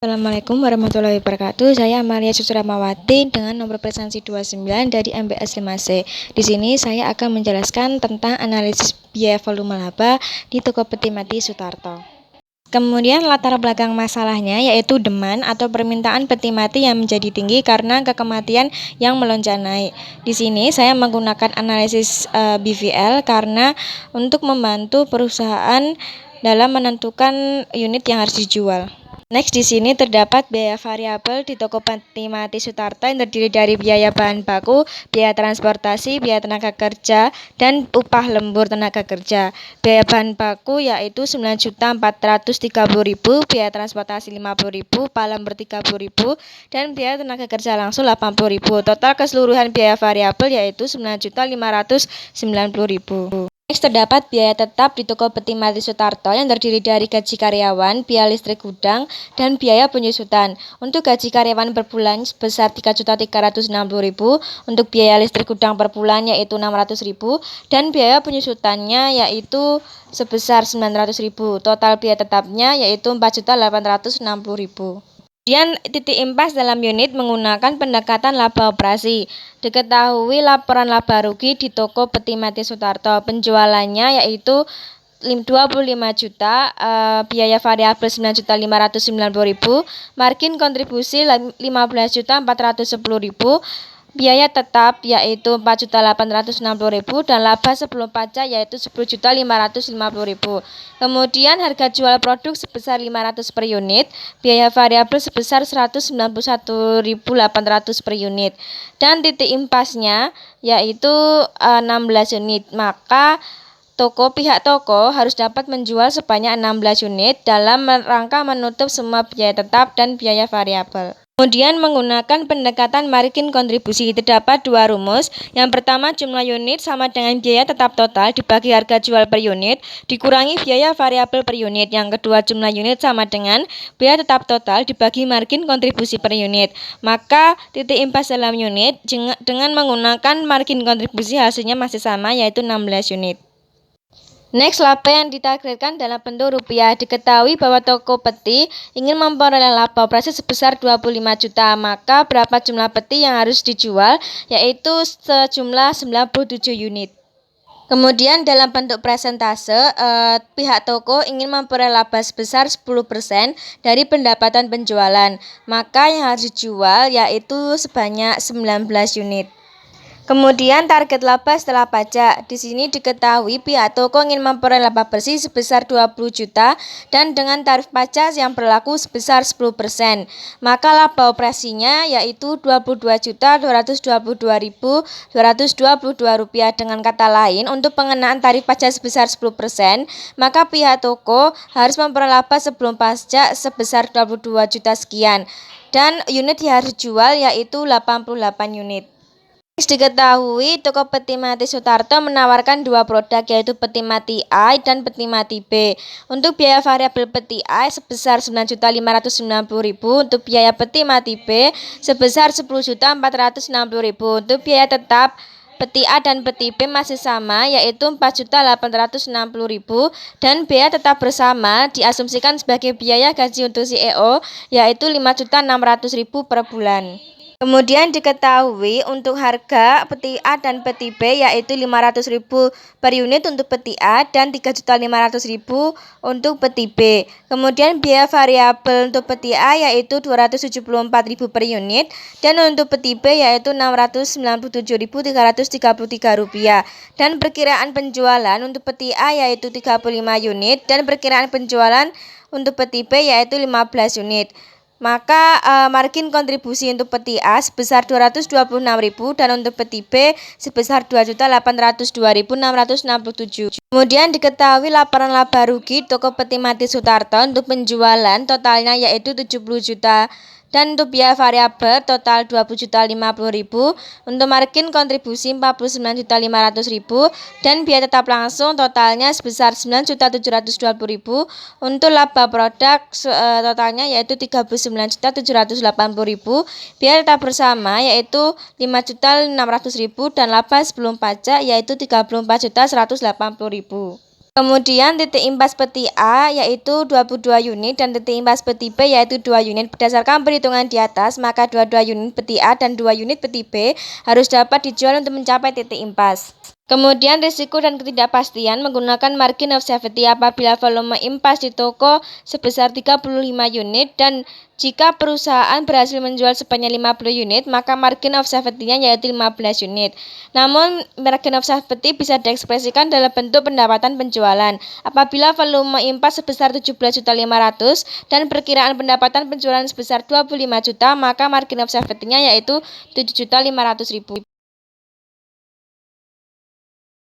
Assalamualaikum warahmatullahi wabarakatuh. Saya Amalia Susuramawati dengan nomor presensi 29 dari MBS 5C. Di sini saya akan menjelaskan tentang analisis biaya volume laba di Tokopedia Mati Sutarto. Kemudian latar belakang masalahnya yaitu demand atau permintaan peti mati yang menjadi tinggi karena kematian yang melonjak naik. Di sini saya menggunakan analisis BVL karena untuk membantu perusahaan dalam menentukan unit yang harus dijual. Next, di sini terdapat biaya variabel di Tokopedia Mati Sutarto yang terdiri dari biaya bahan baku, biaya transportasi, biaya tenaga kerja, dan upah lembur tenaga kerja. Biaya bahan baku yaitu 9.430.000, biaya transportasi 50.000, upah lembur 30.000, dan biaya tenaga kerja langsung 80.000. Total keseluruhan biaya variabel yaitu 9.590.000. Next, terdapat biaya tetap di Tokopedia Mati Sutarto yang terdiri dari gaji karyawan, biaya listrik gudang, dan biaya penyusutan. Untuk gaji karyawan per bulan sebesar 3.360.000, untuk biaya listrik gudang per bulan yaitu 600.000, dan biaya penyusutannya yaitu sebesar 900.000. Total biaya tetapnya yaitu 4.860.000. Kemudian titik impas dalam unit menggunakan pendekatan laba operasi. Diketahui laporan laba rugi di Tokopedia Mati Sutarto. Penjualannya yaitu 25 juta, biaya variabel 9.590.000, margin kontribusi 15.410.000, biaya tetap yaitu 4.860.000 dan laba sebelum pajak yaitu 10.550.000. Kemudian harga jual produk sebesar 500 per unit, biaya variabel sebesar 191.800 per unit, dan titik impasnya yaitu 16 unit. Maka pihak toko harus dapat menjual sebanyak 16 unit dalam rangka menutup semua biaya tetap dan biaya variabel. Kemudian menggunakan pendekatan margin kontribusi, terdapat dua rumus. Yang pertama, jumlah unit sama dengan biaya tetap total dibagi harga jual per unit dikurangi biaya variabel per unit. Yang kedua, jumlah unit sama dengan biaya tetap total dibagi margin kontribusi per unit. Maka titik impas dalam unit dengan menggunakan margin kontribusi hasilnya masih sama yaitu 16 unit. Next, laba yang ditargetkan dalam bentuk rupiah. Diketahui bahwa Tokopedia ingin memperoleh laba operasi sebesar 25 juta. Maka berapa jumlah peti yang harus dijual? Yaitu sejumlah 97 unit. Kemudian dalam bentuk persentase, pihak toko ingin memperoleh laba sebesar 10% dari pendapatan penjualan. Maka yang harus dijual yaitu sebanyak 19 unit. Kemudian target laba setelah pajak. Di sini diketahui pihak toko ingin memperoleh laba bersih sebesar 20 juta dan dengan tarif pajak yang berlaku sebesar 10%. Maka laba operasinya yaitu Rp22.222.222. Dengan kata lain, untuk pengenaan tarif pajak sebesar 10%, maka pihak toko harus memperoleh laba sebelum pajak sebesar 22 juta sekian. Dan unit yang harus dijual yaitu 88 unit. Diketahui Tokopedia Mati Sutarto menawarkan dua produk yaitu peti mati A dan peti mati B. Untuk biaya variabel peti A sebesar 9.590.000, untuk biaya peti mati B sebesar 10.460.000. Untuk biaya tetap peti A dan peti B masih sama yaitu 4.860.000 dan biaya tetap bersama diasumsikan sebagai biaya gaji untuk CEO yaitu 5.600.000 per bulan. Kemudian diketahui untuk harga peti A dan peti B yaitu 500.000 per unit untuk peti A dan 3.500.000 untuk peti B. Kemudian biaya variabel untuk peti A yaitu 274.000 per unit dan untuk peti B yaitu Rp697.333. Dan perkiraan penjualan untuk peti A yaitu 35 unit dan perkiraan penjualan untuk peti B yaitu 15 unit. Maka margin kontribusi untuk peti A sebesar 226.000 dan untuk peti B sebesar 2.802.667. Kemudian diketahui laporan laba rugi Tokopedia Mati Sutarto untuk penjualan totalnya yaitu 70 juta. Dan untuk biaya variabel total 20.050.000, untuk margin kontribusi 49.500.000 dan biaya tetap langsung totalnya sebesar 9.720.000. Untuk laba produk totalnya yaitu 39.780.000, biaya tetap bersama yaitu 5.600.000 dan laba sebelum pajak yaitu 34.180.000. Kemudian titik impas peti A yaitu 22 unit dan titik impas peti B yaitu 2 unit. Berdasarkan perhitungan di atas, maka 22 unit peti A dan 2 unit peti B harus dapat dijual untuk mencapai titik impas. Kemudian risiko dan ketidakpastian menggunakan margin of safety apabila volume impas di toko sebesar 35 unit dan jika perusahaan berhasil menjual sebanyak 50 unit, maka margin of safety-nya yaitu 15 unit. Namun, margin of safety bisa diekspresikan dalam bentuk pendapatan penjualan. Apabila volume impas sebesar 17.500.000 dan perkiraan pendapatan penjualan sebesar 25 juta, maka margin of safety-nya yaitu 7.500.000.